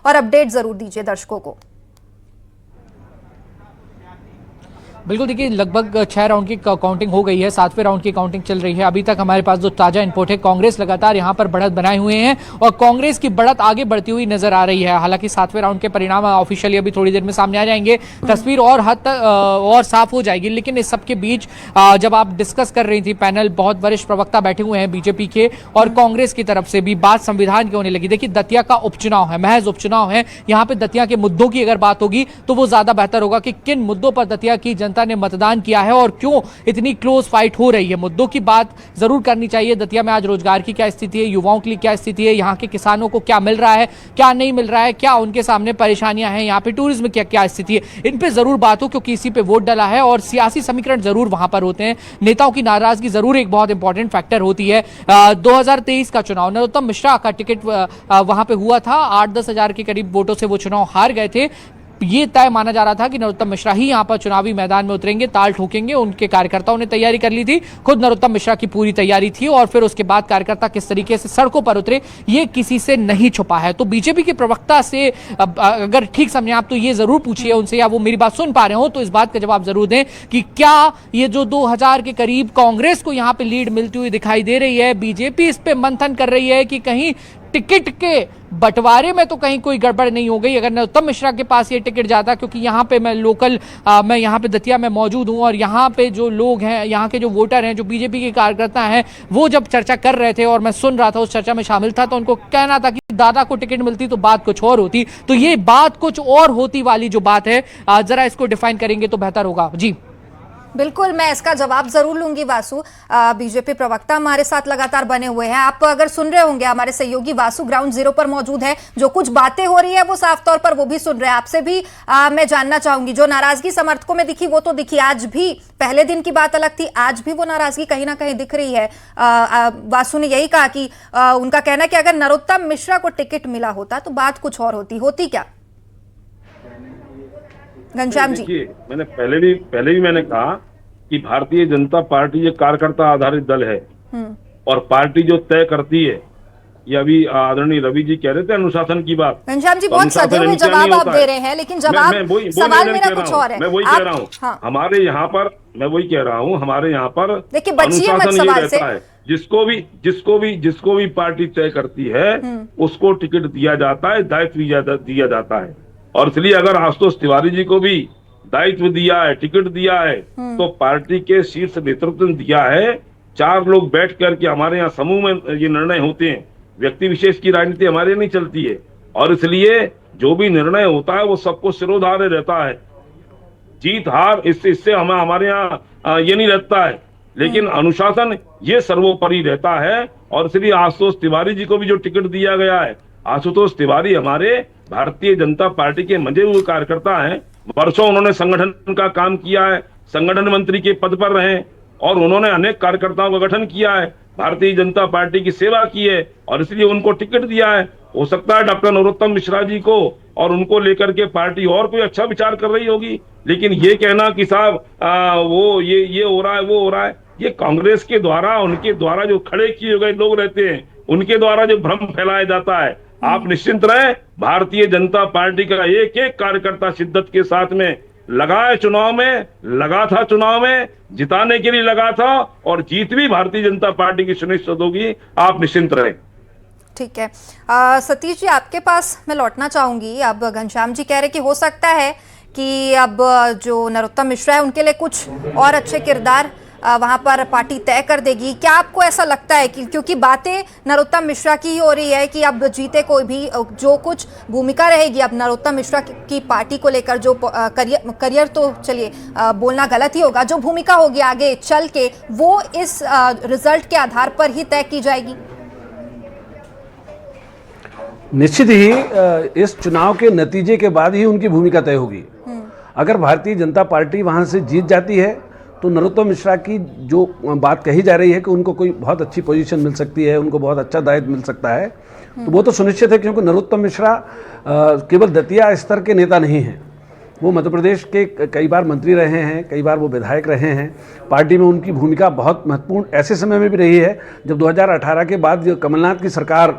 और अपडेट जरूर दीजिए दर्शकों को। बिल्कुल, देखिए लगभग 6 राउंड की काउंटिंग हो गई है, 7वें राउंड की काउंटिंग चल रही है। अभी तक हमारे पास जो ताजा इनपुट है, कांग्रेस लगातार यहां पर बढ़त बनाए हुए हैं और कांग्रेस की बढ़त आगे बढ़ती हुई नजर आ रही है। हालांकि 7वें राउंड के परिणाम ऑफिशियली अभी थोड़ी देर में सामने आ जाएंगे, तस्वीर और हद तक और साफ हो जाएगी। लेकिन इस सबके बीच जब आप डिस्कस कर रही थी पैनल, बहुत वरिष्ठ प्रवक्ता बैठे हुए हैं बीजेपी के और कांग्रेस की तरफ से भी बात संविधान की होने लगी। देखिए, दतिया का उपचुनाव है, महज उपचुनाव है। यहाँ पे दतिया के मुद्दों की अगर बात होगी तो वो ज्यादा बेहतर होगा कि किन मुद्दों पर दतिया की जनता ने मतदान किया है और क्यों इतनी क्लोज फाइट हो रही है। मुद्दों की बात जरूर करनी चाहिए। दतिया में आज रोजगार की क्या स्थिति है, युवाओं के लिए क्या स्थिति है, यहाँ के किसानों को क्या मिल रहा है, क्या नहीं मिल रहा है, क्या उनके सामने परेशानियां हैं, यहाँ पे टूरिज्म की क्या स्थिति है, इन पे जरूर बात हो, क्योंकि इसी पे वोट डाला है और सियासी समीकरण जरूर वहां पर होते हैं। नेताओं की नाराजगी जरूर एक बहुत इंपॉर्टेंट फैक्टर होती है। 2023 का चुनाव, नरोत्तम मिश्रा का टिकट वहां पे हुआ था, 8-10 हजार के करीब वोटों से वो चुनाव हार गए थे। ये तय माना जा रहा था कि नरोत्तम मिश्रा ही यहां पर चुनावी मैदान में उतरेंगे, ताल ठोकेंगे। उनके कार्यकर्ताओं ने तैयारी कर ली थी, खुद नरोत्तम मिश्रा की पूरी तैयारी थी और फिर उसके बाद कार्यकर्ता किस तरीके से सड़कों पर उतरे ये किसी से नहीं छुपा है। तो बीजेपी के प्रवक्ता से अगर ठीक समझे आप तो ये जरूर पूछिए उनसे, या वो मेरी बात सुन पा रहे हो तो इस बात का जवाब जरूर दें कि क्या ये जो 2000 के करीब कांग्रेस को यहां पर लीड मिलती हुई दिखाई दे रही है, बीजेपी इस पे मंथन कर रही है कि कहीं टिकट के बंटवारे में तो कहीं कोई गड़बड़ नहीं हो गई। अगर नरोत्तम मिश्रा के पास ये टिकट जाता, क्योंकि यहाँ पे मैं लोकल मैं यहाँ पे दतिया में मौजूद हूँ और यहाँ पे जो लोग हैं, यहाँ के जो वोटर हैं, जो बीजेपी के कार्यकर्ता हैं, वो जब चर्चा कर रहे थे और मैं सुन रहा था, उस चर्चा में शामिल था, तो उनको कहना था कि दादा को टिकट मिलती तो बात कुछ और होती। तो ये बात कुछ और होती वाली जो बात है, जरा इसको डिफाइन करेंगे तो बेहतर होगा। जी बिल्कुल, मैं इसका जवाब जरूर लूंगी वासु। बीजेपी प्रवक्ता हमारे साथ लगातार बने हुए हैं। आप अगर सुन रहे होंगे, हमारे सहयोगी वासु ग्राउंड जीरो पर मौजूद है, जो कुछ बातें हो रही है वो साफ तौर पर वो भी सुन रहे हैं। आपसे भी मैं जानना चाहूंगी, जो नाराजगी समर्थकों में दिखी वो तो दिखी, आज भी पहले दिन की बात अलग थी, आज भी वो नाराजगी कहीं ना कहीं दिख रही है। वासु ने यही कहा कि उनका कहना है कि अगर नरोत्तम मिश्रा को टिकट मिला होता तो बात कुछ और होती क्या? घनश्याम जी, देखिए, मैंने पहले भी मैंने कहा कि भारतीय जनता पार्टी ये कार्यकर्ता आधारित दल है और पार्टी जो तय करती है, ये अभी आदरणीय रवि जी कह रहे थे अनुशासन की बात। घनश्याम जी, बहुत सधे हुए जवाब आप दे रहे हैं, लेकिन जवाब सवाल मेरा कुछ और है। मैं वही कह रहा हूँ, हमारे यहाँ पर मैं वही कह रहा हूँ, हमारे यहाँ पर अनुशासन ये रहता है, जिसको भी पार्टी तय करती है उसको टिकट दिया जाता है, दायित्व दिया जाता है। और इसलिए अगर आशुतोष तिवारी जी को भी दायित्व दिया है, टिकट दिया है, तो पार्टी के शीर्ष नेतृत्व ने दिया है। 4 लोग बैठ करके हमारे यहाँ समूह में ये निर्णय होते हैं, व्यक्ति विशेष की राजनीति हमारे नहीं चलती है। और इसलिए जो भी निर्णय होता है वो सबको सिरोधार्य रहता है, जीत हार इससे हमारे यहाँ ये नहीं रहता है, लेकिन अनुशासन ये सर्वोपरि रहता है। और इसलिए आशुतोष तिवारी जी को भी जो टिकट दिया गया है, आशुतोष तिवारी हमारे भारतीय जनता पार्टी के मंजे हुए कार्यकर्ता हैं। वर्षों उन्होंने संगठन का काम किया है, संगठन मंत्री के पद पर रहे और उन्होंने अनेक कार्यकर्ताओं का गठन किया है, भारतीय जनता पार्टी की सेवा की है और इसलिए उनको टिकट दिया है। हो सकता है डॉक्टर नरोत्तम मिश्रा जी को और उनको लेकर के पार्टी और कोई अच्छा विचार कर रही होगी, लेकिन ये कहना कि साहब वो ये हो रहा है, वो हो रहा है, ये कांग्रेस के द्वारा, उनके द्वारा जो खड़े किए गए लोग रहते हैं, उनके द्वारा जो भ्रम फैलाया जाता है। आप निश्चिंत रहे, भारतीय जनता पार्टी का एक एक कार्यकर्ता शिद्दत के साथ में लगा है, चुनाव में जिताने के लिए लगा था और जीत भी भारतीय जनता पार्टी की सुनिश्चित होगी, आप निश्चिंत रहे। ठीक है, सतीश जी आपके पास मैं लौटना चाहूंगी। अब घनश्याम जी कह रहे कि हो सकता है कि अब जो नरोत्तम मिश्रा है उनके लिए कुछ और अच्छे किरदार वहां पर पार्टी तय कर देगी। क्या आपको ऐसा लगता है कि क्योंकि बातें नरोत्तम मिश्रा की ही हो रही है कि अब जीते कोई भी, जो कुछ भूमिका रहेगी अब नरोत्तम मिश्रा की पार्टी को लेकर, जो करियर तो चलिए बोलना गलत ही होगा, जो भूमिका होगी आगे चल के वो इस रिजल्ट के आधार पर ही तय की जाएगी? निश्चित ही इस चुनाव के नतीजे के बाद ही उनकी भूमिका तय होगी। अगर भारतीय जनता पार्टी वहां से जीत जाती है तो नरोत्तम मिश्रा की जो बात कही जा रही है कि उनको कोई बहुत अच्छी पोजीशन मिल सकती है, उनको बहुत अच्छा दायित्व मिल सकता है, तो वो तो सुनिश्चित है, क्योंकि नरोत्तम मिश्रा केवल दतिया स्तर के नेता नहीं हैं। वो मध्य प्रदेश के कई बार मंत्री रहे हैं, कई बार वो विधायक रहे हैं। पार्टी में उनकी भूमिका बहुत महत्वपूर्ण ऐसे समय में भी रही है जब 2018 के बाद जो कमलनाथ की सरकार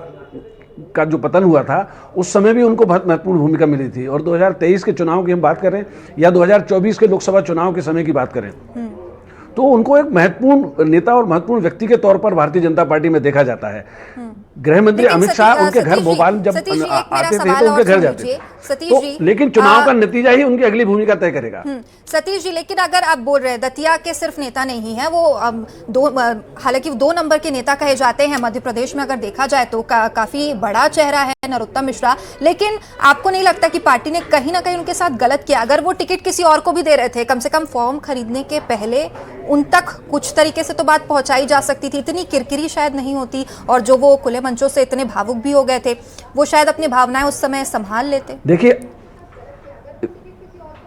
का जो पतन हुआ था उस समय भी उनको बहुत महत्वपूर्ण भूमिका मिली थी। और 2023 के चुनाव की हम बात करें या 2024 के लोकसभा चुनाव के समय की बात करें तो उनको एक महत्वपूर्ण नेता और महत्वपूर्ण व्यक्ति के तौर पर भारतीय जनता पार्टी में देखा जाता है। गृह मंत्री अमित शाह उनके घर भोपाल जब आते थे तो उनके घर जाते थे तो, लेकिन चुनाव का नतीजा ही उनकी अगली भूमिका तय करेगा। सतीश जी, लेकिन अगर आप बोल रहे हैं दतिया के सिर्फ नेता नहीं है वो, हालांकि 2 नंबर के नेता कहे जाते हैं मध्य प्रदेश में, अगर देखा जाए तो काफी बड़ा चेहरा है नरोत्तम मिश्रा, लेकिन आपको नहीं लगता कि पार्टी ने कहीं ना कहीं उनके साथ गलत किया? अगर वो टिकट किसी और को भी दे रहे थे, कम से कम फॉर्म खरीदने के पहले उन तक कुछ तरीके से तो बात पहुंचाई जा सकती थी, इतनी किरकिरी शायद नहीं होती, और जो वो खुले मंचों से इतने भावुक भी हो गए थे वो शायद अपनी भावनाएं उस समय संभाल लेते। देखिए,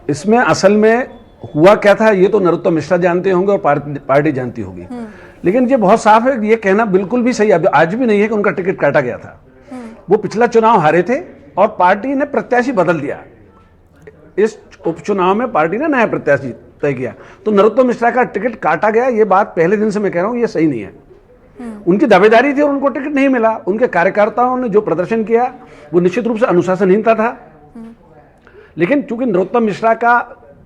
इसमें असल में हुआ क्या था ये तो नरोत्तम मिश्रा जानते होंगे और पार्टी जानती होगी, लेकिन ये बहुत साफ है, ये कहना बिल्कुल भी सही आज भी नहीं है कि उनका टिकट काटा गया था। वो पिछला चुनाव हारे थे और पार्टी ने प्रत्याशी बदल दिया। इस उपचुनाव में पार्टी ने नया प्रत्याशी तय किया, तो नरोत्तम मिश्रा का टिकट काटा गया, ये बात पहले दिन से मैं कह रहा हूं, ये सही नहीं है। उनकी दावेदारी थी और उनको टिकट नहीं मिला। उनके कार्यकर्ताओं ने जो प्रदर्शन किया वो निश्चित रूप से अनुशासनहीनता था, लेकिन चूंकि नरोत्तम मिश्रा का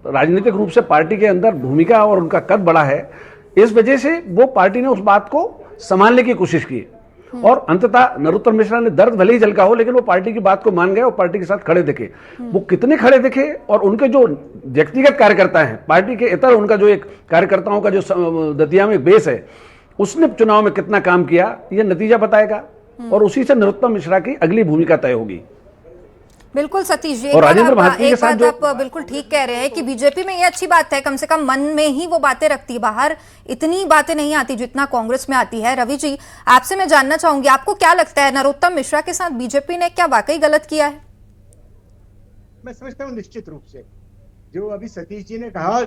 राजनीतिक रूप से पार्टी के अंदर भूमिका और उनका कद बड़ा है, इस वजह से वो पार्टी ने उस बात को संभालने की कोशिश की और अंततः नरोत्तम मिश्रा ने दर्द भले ही झलका हो लेकिन वो पार्टी की बात को मान गए और पार्टी के साथ खड़े दिखे। वो कितने खड़े दिखे और उनके जो व्यक्तिगत कार्यकर्ता हैं, पार्टी के इतर उनका जो एक कार्यकर्ताओं का जो दतिया में बेस है, उसने चुनाव में कितना काम किया ये नतीजा बताएगा और उसी से नरोत्तम मिश्रा की अगली भूमिका तय होगी। बिल्कुल सतीश जी, और राजेंद्र भारती के साथ जो आप बिल्कुल ठीक कह रहे हैं कि बीजेपी में ये अच्छी बात है, कम से कम मन में ही वो बातें रखती है, बाहर इतनी बातें नहीं आती जितना कांग्रेस में आती है। रवि जी, आपसे मैं जानना चाहूंगी, आपको क्या लगता है नरोत्तम मिश्रा के साथ बीजेपी ने क्या वाकई गलत किया है? मैं समझता हूँ निश्चित रूप से जो अभी सतीश जी ने कहा,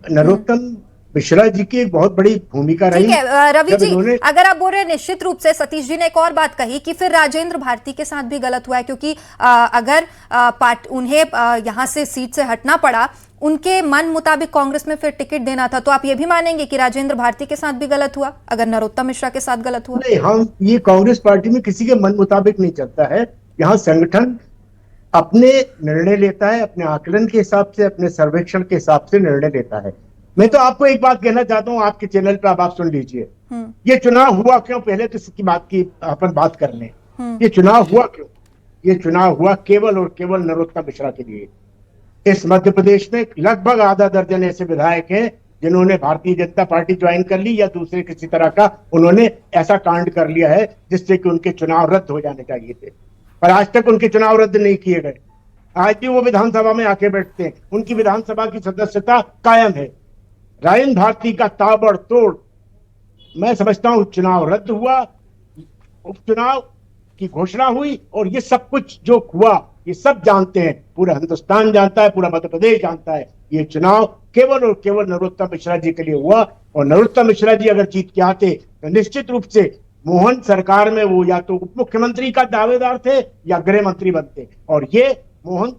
नरोत्तम मिश्रा जी की एक बहुत बड़ी भूमिका रही। ठीक है रवि जी, अगर आप बोल रहे हैं निश्चित रूप से, सतीश जी ने एक और बात कही कि फिर राजेंद्र भारती के साथ भी गलत हुआ है, क्योंकि अगर उन्हें यहाँ से सीट से हटना पड़ा, उनके मन मुताबिक कांग्रेस में फिर टिकट देना था, तो आप ये भी मानेंगे कि राजेंद्र भारती के साथ भी गलत हुआ अगर नरोत्तम मिश्रा के साथ गलत हुआ? नहीं, हम ये कांग्रेस पार्टी में किसी के मन मुताबिक नहीं चलता है। यहाँ संगठन अपने निर्णय लेता है, अपने आकलन के हिसाब से, अपने सर्वेक्षण के हिसाब से निर्णय लेता है। मैं तो आपको एक बात कहना चाहता हूं, आपके चैनल पर आप सुन लीजिए, ये चुनाव हुआ क्यों, पहले तो इसकी बात की अपन बात कर लें। ये चुनाव हुआ क्यों? ये चुनाव हुआ केवल और केवल नरोत्तम मिश्रा के लिए। इस मध्य प्रदेश में लगभग आधा दर्जन ऐसे विधायक हैं जिन्होंने भारतीय जनता पार्टी ज्वाइन कर ली या दूसरे किसी तरह का उन्होंने ऐसा कांड कर लिया है जिससे कि उनके चुनाव रद्द हो जाने चाहिए थे, पर आज तक उनके चुनाव रद्द नहीं किए गए। आज भी वो विधानसभा में आके बैठते हैं, उनकी विधानसभा की सदस्यता कायम है। राजेंद्र भारती का ताबड़तोड़, मैं समझता हूं चुनाव रद्द हुआ, उपचुनाव की घोषणा हुई और ये सब कुछ जो हुआ ये सब जानते हैं, पूरा हिंदुस्तान जानता है, पूरा मध्य प्रदेश जानता है। ये चुनाव केवल और केवल नरोत्तम मिश्रा जी के लिए हुआ और नरोत्तम मिश्रा जी अगर जीत के आते तो निश्चित रूप से मोहन सरकार में वो या तो उप मुख्यमंत्री का दावेदार थे या गृह मंत्री बनते, और ये मोहन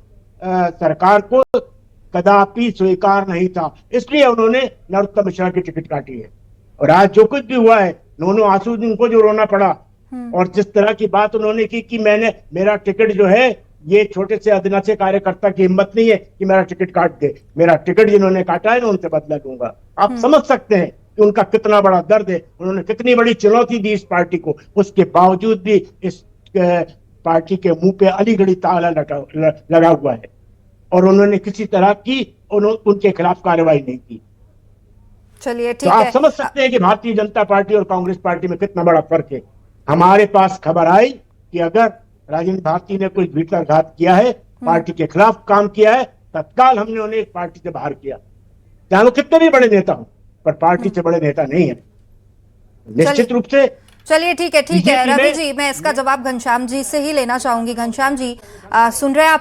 सरकार को कदापि स्वीकार नहीं था, इसलिए उन्होंने नरोत्तम मिश्रा की टिकट काटी है। और आज जो कुछ भी हुआ है, दोनों आंसू जिनको जो रोना पड़ा और जिस तरह की बात उन्होंने की कि मेरा टिकट जो है, ये छोटे से अधीनस्थ कार्यकर्ता की हिम्मत नहीं है कि मेरा टिकट काट दे, मेरा टिकट जिन्होंने काटा है मैं उनसे बदला लूंगा। आप समझ सकते हैं कि उनका कितना बड़ा दर्द है, उन्होंने कितनी बड़ी चुनौती दी इस पार्टी को, उसके बावजूद भी इस पार्टी के मुंह पे अलीगढ़ी ताला लगा हुआ है और उन्होंने किसी तरह की उनके खिलाफ कार्रवाई नहीं की। चलिए ठीक है। आप समझ सकते हैं कि भारतीय जनता पार्टी और कांग्रेस पार्टी में कितना बड़ा फर्क है। हमारे पास खबर आई कि अगर राजेंद्र भारती ने कोई भीतरघात किया है, पार्टी के खिलाफ काम किया है, तत्काल हमने उन्हें पार्टी से बाहर किया, चाहे वो कितने भी बड़े नेता हो, पर पार्टी से बड़े नेता नहीं है निश्चित रूप से। चलिए ठीक है रवि जी, मैं इसका जवाब घनश्याम जी से ही लेना चाहूंगी। घनश्याम जी, सुन रहे हैं आप?